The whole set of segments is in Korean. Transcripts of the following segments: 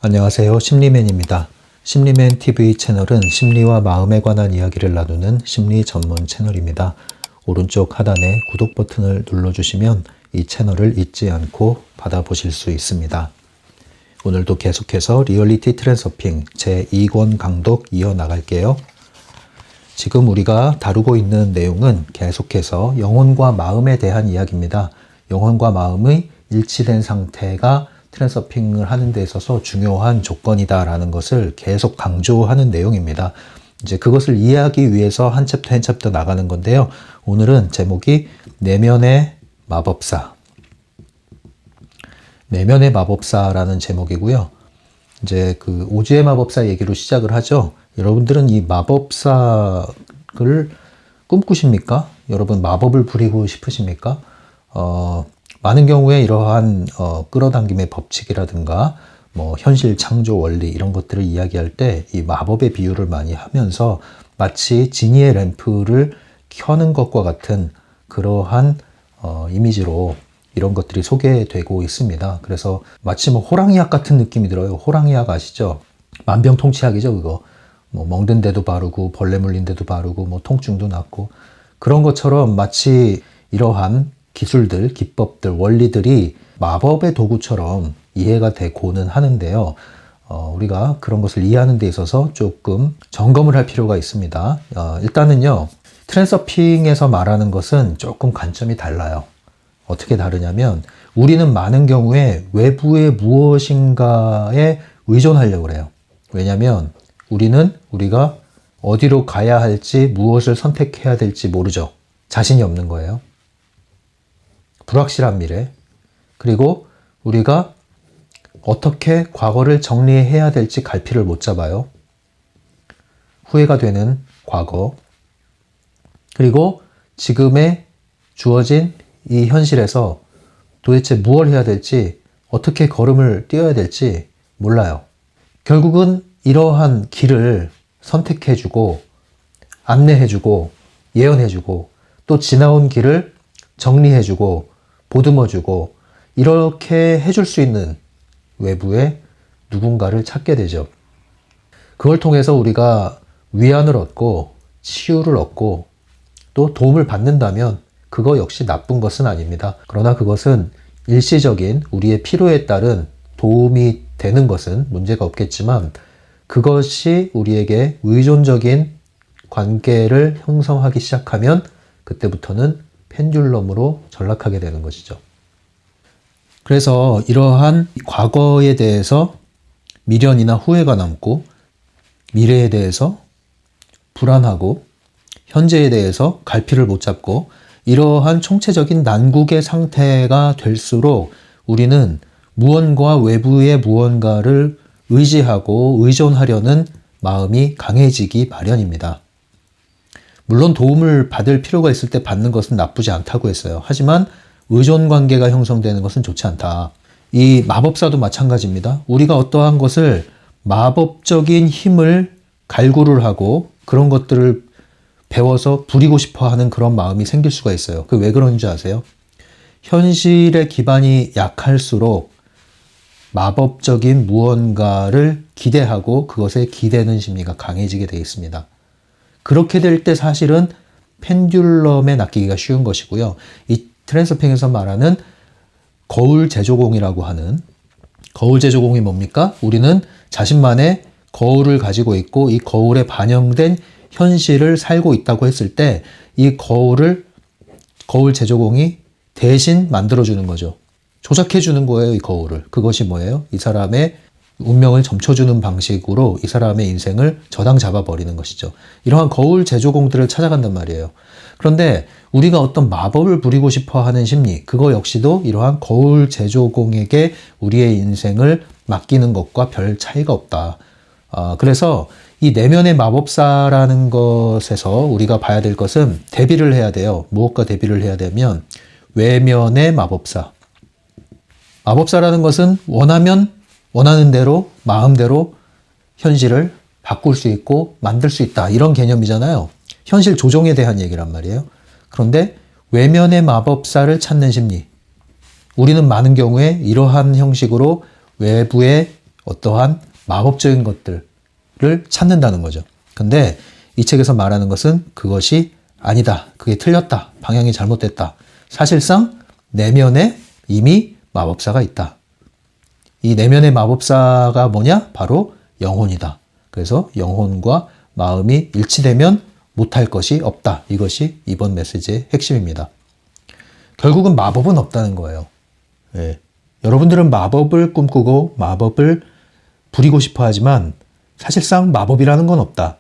안녕하세요. 심리맨입니다. 심리맨 TV 채널은 심리와 마음에 관한 이야기를 나누는 심리 전문 채널입니다. 오른쪽 하단에 구독 버튼을 눌러주시면 이 채널을 잊지 않고 받아보실 수 있습니다. 오늘도 계속해서 리얼리티 트랜서핑 제2권 강독 이어나갈게요. 지금 우리가 다루고 있는 내용은 계속해서 영혼과 마음에 대한 이야기입니다. 영혼과 마음의 일치된 상태가 트랜서핑을 하는 데 있어서 중요한 조건이다라는 것을 계속 강조하는 내용입니다. 이제 그것을 이해하기 위해서 한 챕터 한 챕터 나가는 건데요. 오늘은 제목이 내면의 마법사. 내면의 마법사라는 제목이고요. 이제 그 오즈의 마법사 얘기로 시작을 하죠. 여러분들은 이 마법사를 꿈꾸십니까? 여러분 마법을 부리고 싶으십니까? 많은 경우에 이러한 끌어당김의 법칙이라든가 뭐 현실 창조 원리 이런 것들을 이야기할 때 이 마법의 비유를 많이 하면서 마치 지니의 램프를 켜는 것과 같은 그러한 이미지로 이런 것들이 소개되고 있습니다. 그래서 마치 뭐 호랑이약 같은 느낌이 들어요. 호랑이약 아시죠? 만병통치약이죠, 그거. 뭐 멍든 데도 바르고 벌레 물린 데도 바르고 뭐 통증도 낫고 그런 것처럼 마치 이러한 기술들, 기법들, 원리들이 마법의 도구처럼 이해가 되고는 하는데요. 우리가 그런 것을 이해하는 데 있어서 조금 점검을 할 필요가 있습니다. 일단은요, 트랜서핑에서 말하는 것은 조금 관점이 달라요. 어떻게 다르냐면 우리는 많은 경우에 외부의 무엇인가에 의존하려고 그래요. 왜냐하면 우리가 어디로 가야 할지 무엇을 선택해야 될지 모르죠. 자신이 없는 거예요. 불확실한 미래, 그리고 우리가 어떻게 과거를 정리해야 될지 갈피를 못 잡아요. 후회가 되는 과거, 그리고 지금의 주어진 이 현실에서 도대체 무엇을 해야 될지, 어떻게 걸음을 뛰어야 될지 몰라요. 결국은 이러한 길을 선택해주고, 안내해주고, 예언해주고, 또 지나온 길을 정리해주고, 보듬어주고 이렇게 해줄 수 있는 외부의 누군가를 찾게 되죠. 그걸 통해서 우리가 위안을 얻고 치유를 얻고 또 도움을 받는다면 그거 역시 나쁜 것은 아닙니다. 그러나 그것은 일시적인 우리의 필요에 따른 도움이 되는 것은 문제가 없겠지만 그것이 우리에게 의존적인 관계를 형성하기 시작하면 그때부터는 펜듈럼으로 전락하게 되는 것이죠. 그래서 이러한 과거에 대해서 미련이나 후회가 남고 미래에 대해서 불안하고 현재에 대해서 갈피를 못 잡고 이러한 총체적인 난국의 상태가 될수록 우리는 무언가 외부의 무언가를 의지하고 의존하려는 마음이 강해지기 마련입니다. 물론 도움을 받을 필요가 있을 때 받는 것은 나쁘지 않다고 했어요. 하지만 의존 관계가 형성되는 것은 좋지 않다. 이 마법사도 마찬가지입니다. 우리가 어떠한 것을 마법적인 힘을 갈구를 하고 그런 것들을 배워서 부리고 싶어 하는 그런 마음이 생길 수가 있어요. 그 왜 그런지 아세요? 현실의 기반이 약할수록 마법적인 무언가를 기대하고 그것에 기대는 심리가 강해지게 되어 있습니다. 그렇게 될 때 사실은 펜듈럼에 낚이기가 쉬운 것이고요. 이 트랜서핑에서 말하는 거울 제조공이라고 하는 거울 제조공이 뭡니까? 우리는 자신만의 거울을 가지고 있고 이 거울에 반영된 현실을 살고 있다고 했을 때 이 거울 제조공이 대신 만들어주는 거죠. 조작해주는 거예요, 이 거울을. 그것이 뭐예요? 이 사람의 운명을 점쳐주는 방식으로 이 사람의 인생을 저당 잡아버리는 것이죠. 이러한 거울 제조공들을 찾아간단 말이에요. 그런데 우리가 어떤 마법을 부리고 싶어 하는 심리, 그거 역시도 이러한 거울 제조공에게 우리의 인생을 맡기는 것과 별 차이가 없다. 그래서 이 내면의 마법사라는 것에서 우리가 봐야 될 것은 대비를 해야 돼요. 무엇과 대비를 해야 되면 외면의 마법사. 마법사라는 것은 원하는 대로 마음대로 현실을 바꿀 수 있고 만들 수 있다. 이런 개념이잖아요. 현실 조종에 대한 얘기란 말이에요. 그런데 외면의 마법사를 찾는 심리. 우리는 많은 경우에 이러한 형식으로 외부의 어떠한 마법적인 것들을 찾는다는 거죠. 근데 이 책에서 말하는 것은 그것이 아니다. 그게 틀렸다. 방향이 잘못됐다. 사실상 내면에 이미 마법사가 있다. 이 내면의 마법사가 뭐냐? 바로 영혼이다. 그래서 영혼과 마음이 일치되면 못할 것이 없다. 이것이 이번 메시지의 핵심입니다. 결국은 마법은 없다는 거예요. 예. 여러분들은 마법을 꿈꾸고 마법을 부리고 싶어 하지만 사실상 마법이라는 건 없다.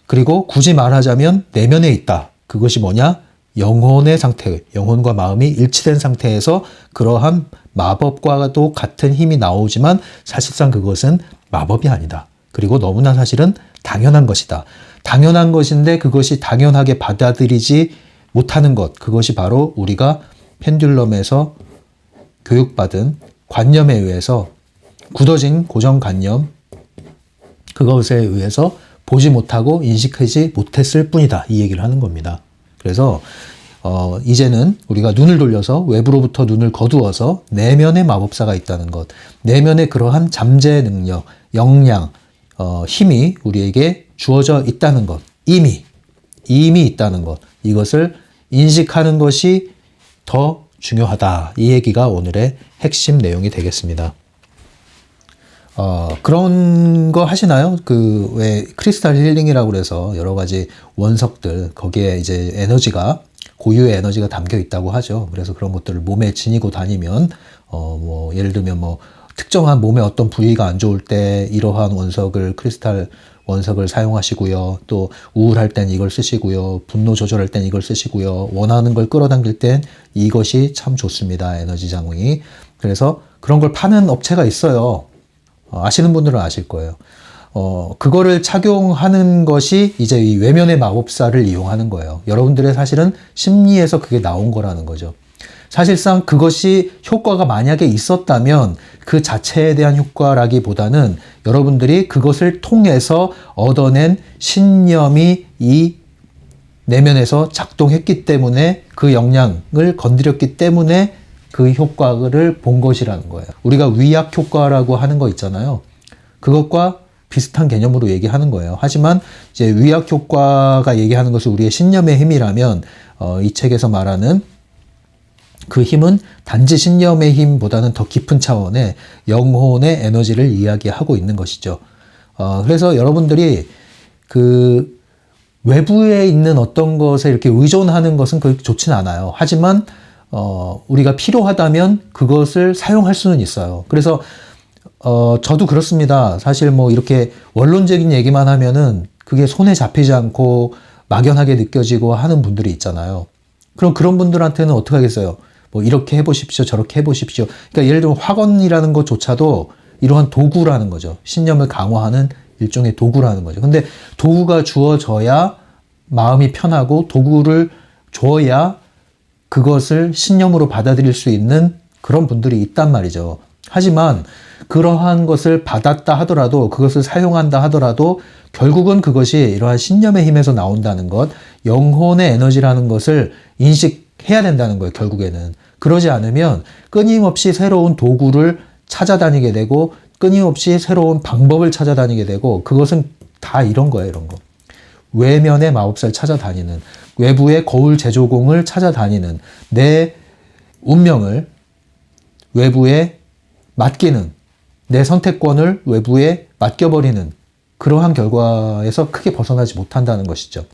그리고 굳이 말하자면 내면에 있다. 그것이 뭐냐? 영혼의 상태, 영혼과 마음이 일치된 상태에서 그러한 마법과도 같은 힘이 나오지만 사실상 그것은 마법이 아니다. 그리고 너무나 사실은 당연한 것이다. 당연한 것인데 그것이 당연하게 받아들이지 못하는 것, 그것이 바로 우리가 펜듈럼에서 교육받은 관념에 의해서 굳어진 고정관념, 그것에 의해서 보지 못하고 인식하지 못했을 뿐이다. 이 얘기를 하는 겁니다. 그래서 이제는 우리가 눈을 돌려서 외부로부터 눈을 거두어서 내면의 마법사가 있다는 것, 내면의 그러한 잠재 능력, 역량, 힘이 우리에게 주어져 있다는 것, 이미 있다는 것, 이것을 인식하는 것이 더 중요하다. 이 얘기가 오늘의 핵심 내용이 되겠습니다. 그런 거 하시나요? 왜 크리스탈 힐링이라고 그래서 여러 가지 원석들, 거기에 이제 에너지가, 고유의 에너지가 담겨 있다고 하죠. 그래서 그런 것들을 몸에 지니고 다니면, 예를 들면 특정한 몸의 어떤 부위가 안 좋을 때 이러한 원석을, 크리스탈 원석을 사용하시고요. 또 우울할 땐 이걸 쓰시고요. 분노 조절할 땐 이걸 쓰시고요. 원하는 걸 끌어당길 땐 이것이 참 좋습니다. 에너지 장이. 그래서 그런 걸 파는 업체가 있어요. 아시는 분들은 아실 거예요. 그거를 착용하는 것이 이제 이 외면의 마법사를 이용하는 거예요. 여러분들의 사실은 심리에서 그게 나온 거라는 거죠. 사실상 그것이 효과가 만약에 있었다면 그 자체에 대한 효과라기보다는 여러분들이 그것을 통해서 얻어낸 신념이 이 내면에서 작동했기 때문에 그 영향을 건드렸기 때문에 그 효과를 본 것이라는 거예요. 우리가 위약 효과라고 하는 거 있잖아요. 그것과 비슷한 개념으로 얘기하는 거예요. 하지만 이제 위약 효과가 얘기하는 것이 우리의 신념의 힘이라면 이 책에서 말하는 그 힘은 단지 신념의 힘보다는 더 깊은 차원의 영혼의 에너지를 이야기하고 있는 것이죠. 그래서 여러분들이 그 외부에 있는 어떤 것에 이렇게 의존하는 것은 그렇게 좋진 않아요. 하지만 우리가 필요하다면 그것을 사용할 수는 있어요. 그래서 저도 그렇습니다. 사실 이렇게 원론적인 얘기만 하면은 그게 손에 잡히지 않고 막연하게 느껴지고 하는 분들이 있잖아요. 그럼 그런 분들한테는 어떻게 하겠어요? 이렇게 해보십시오. 저렇게 해보십시오. 그러니까 예를 들면 화건이라는 것조차도 이러한 도구라는 거죠. 신념을 강화하는 일종의 도구라는 거죠. 근데 도구가 주어져야 마음이 편하고 도구를 줘야 그것을 신념으로 받아들일 수 있는 그런 분들이 있단 말이죠. 하지만 그러한 것을 받았다 하더라도 그것을 사용한다 하더라도 결국은 그것이 이러한 신념의 힘에서 나온다는 것, 영혼의 에너지라는 것을 인식해야 된다는 거예요. 결국에는. 그러지 않으면 끊임없이 새로운 도구를 찾아다니게 되고 끊임없이 새로운 방법을 찾아다니게 되고 그것은 다 이런 거예요. 이런 거. 외면의 마법사를 찾아다니는, 외부의 거울 제조공을 찾아다니는, 내 운명을 외부에 맡기는, 내 선택권을 외부에 맡겨버리는 그러한 결과에서 크게 벗어나지 못한다는 것이죠.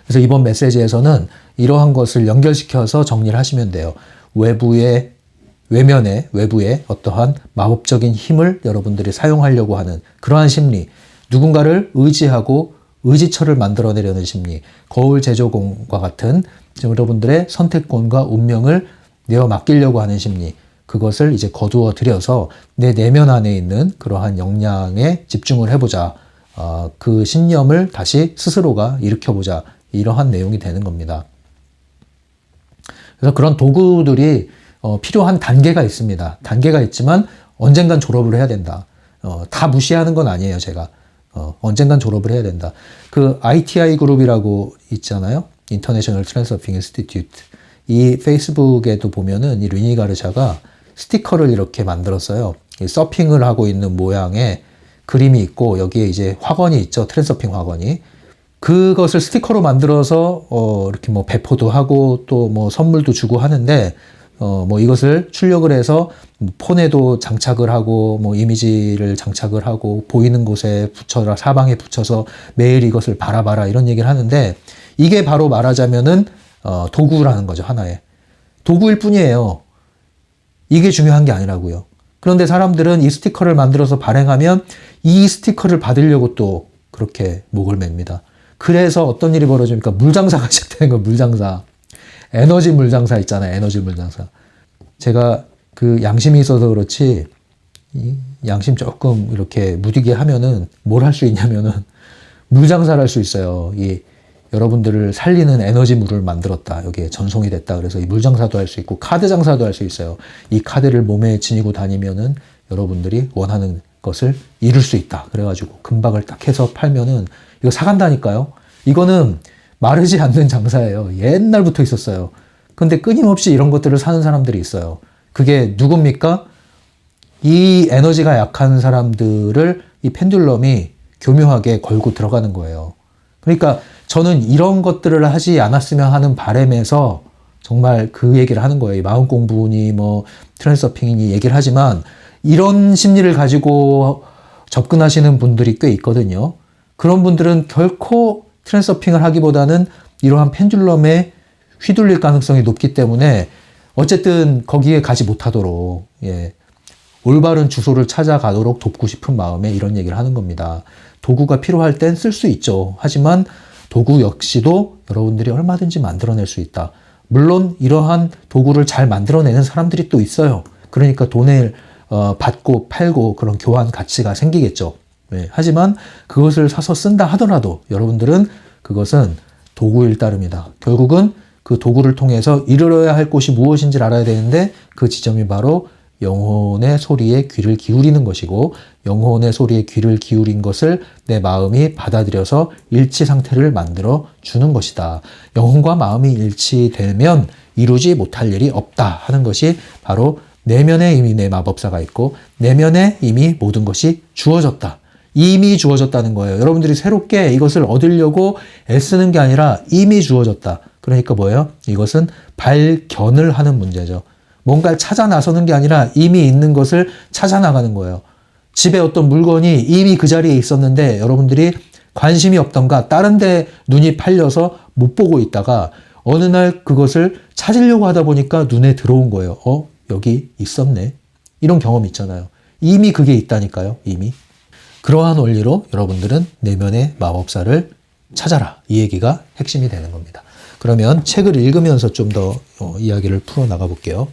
그래서 이번 메시지에서는 이러한 것을 연결시켜서 정리를 하시면 돼요. 외부의 어떠한 마법적인 힘을 여러분들이 사용하려고 하는 그러한 심리, 누군가를 의지하고 의지처를 만들어내려는 심리, 거울 제조공과 같은 여러분들의 선택권과 운명을 내어 맡기려고 하는 심리, 그것을 이제 거두어 들여서 내 내면 안에 있는 그러한 역량에 집중을 해보자. 그 신념을 다시 스스로가 일으켜보자. 이러한 내용이 되는 겁니다. 그래서 그런 도구들이 필요한 단계가 있습니다. 단계가 있지만 언젠간 졸업을 해야 된다. 다 무시하는 건 아니에요, 제가. 언젠간 졸업을 해야 된다. 그 ITI 그룹이라고 있잖아요. International Transurfing Institute. 이 페이스북에도 보면은 이 르니 가르샤가 스티커를 이렇게 만들었어요. 서핑을 하고 있는 모양의 그림이 있고 여기에 이제 확언이 있죠. 트랜서핑 확언이. 그것을 스티커로 만들어서 이렇게 뭐 배포도 하고 또 뭐 선물도 주고 하는데 뭐 이것을 출력을 해서 폰에도 장착을 하고 뭐 이미지를 장착을 하고 보이는 곳에 붙여라, 사방에 붙여서 매일 이것을 바라봐라 이런 얘기를 하는데 이게 바로 말하자면은 도구라는 거죠. 하나의 도구일 뿐이에요. 이게 중요한 게 아니라고요. 그런데 사람들은 이 스티커를 만들어서 발행하면 이 스티커를 받으려고 또 그렇게 목을 맵니다. 그래서 어떤 일이 벌어집니까? 물장사가 시작되는 거예요. 물장사. 에너지 물장사 있잖아요. 에너지 물장사. 제가 그 양심이 있어서 그렇지 이 양심 조금 이렇게 무디게 하면은 뭘 할 수 있냐면은 물장사를 할 수 있어요. 이 여러분들을 살리는 에너지 물을 만들었다. 여기에 전송이 됐다. 그래서 이 물장사도 할 수 있고 카드 장사도 할 수 있어요. 이 카드를 몸에 지니고 다니면은 여러분들이 원하는 것을 이룰 수 있다. 그래가지고 금박을 딱 해서 팔면은 이거 사간다니까요. 이거는 마르지 않는 장사예요. 옛날부터 있었어요. 근데 끊임없이 이런 것들을 사는 사람들이 있어요. 그게 누굽니까? 이 에너지가 약한 사람들을 이 펜듈럼이 교묘하게 걸고 들어가는 거예요. 그러니까 저는 이런 것들을 하지 않았으면 하는 바람에서 정말 그 얘기를 하는 거예요. 마음 공부니 뭐 트랜서핑이니 얘기를 하지만 이런 심리를 가지고 접근하시는 분들이 꽤 있거든요. 그런 분들은 결코 트랜서핑을 하기보다는 이러한 펜듈럼에 휘둘릴 가능성이 높기 때문에 어쨌든 거기에 가지 못하도록 올바른 주소를 찾아가도록 돕고 싶은 마음에 이런 얘기를 하는 겁니다. 도구가 필요할 땐 쓸 수 있죠. 하지만 도구 역시도 여러분들이 얼마든지 만들어낼 수 있다. 물론 이러한 도구를 잘 만들어내는 사람들이 또 있어요. 그러니까 돈을 받고 팔고 그런 교환 가치가 생기겠죠. 하지만 그것을 사서 쓴다 하더라도 여러분들은 그것은 도구일 따름이다. 결국은 그 도구를 통해서 이르러야 할 곳이 무엇인지를 알아야 되는데 그 지점이 바로 영혼의 소리에 귀를 기울이는 것이고 영혼의 소리에 귀를 기울인 것을 내 마음이 받아들여서 일치 상태를 만들어 주는 것이다. 영혼과 마음이 일치되면 이루지 못할 일이 없다 하는 것이 바로 내면에 이미 내 마법사가 있고 내면에 이미 모든 것이 주어졌다. 이미 주어졌다는 거예요. 여러분들이 새롭게 이것을 얻으려고 애쓰는 게 아니라 이미 주어졌다. 그러니까 뭐예요? 이것은 발견을 하는 문제죠. 뭔가를 찾아 나서는 게 아니라 이미 있는 것을 찾아 나가는 거예요. 집에 어떤 물건이 이미 그 자리에 있었는데 여러분들이 관심이 없던가 다른 데 눈이 팔려서 못 보고 있다가 어느 날 그것을 찾으려고 하다 보니까 눈에 들어온 거예요. 여기 있었네. 이런 경험 있잖아요. 이미 그게 있다니까요. 이미. 그러한 원리로 여러분들은 내면의 마법사를 찾아라. 이 얘기가 핵심이 되는 겁니다. 그러면 책을 읽으면서 좀 더 이야기를 풀어나가 볼게요.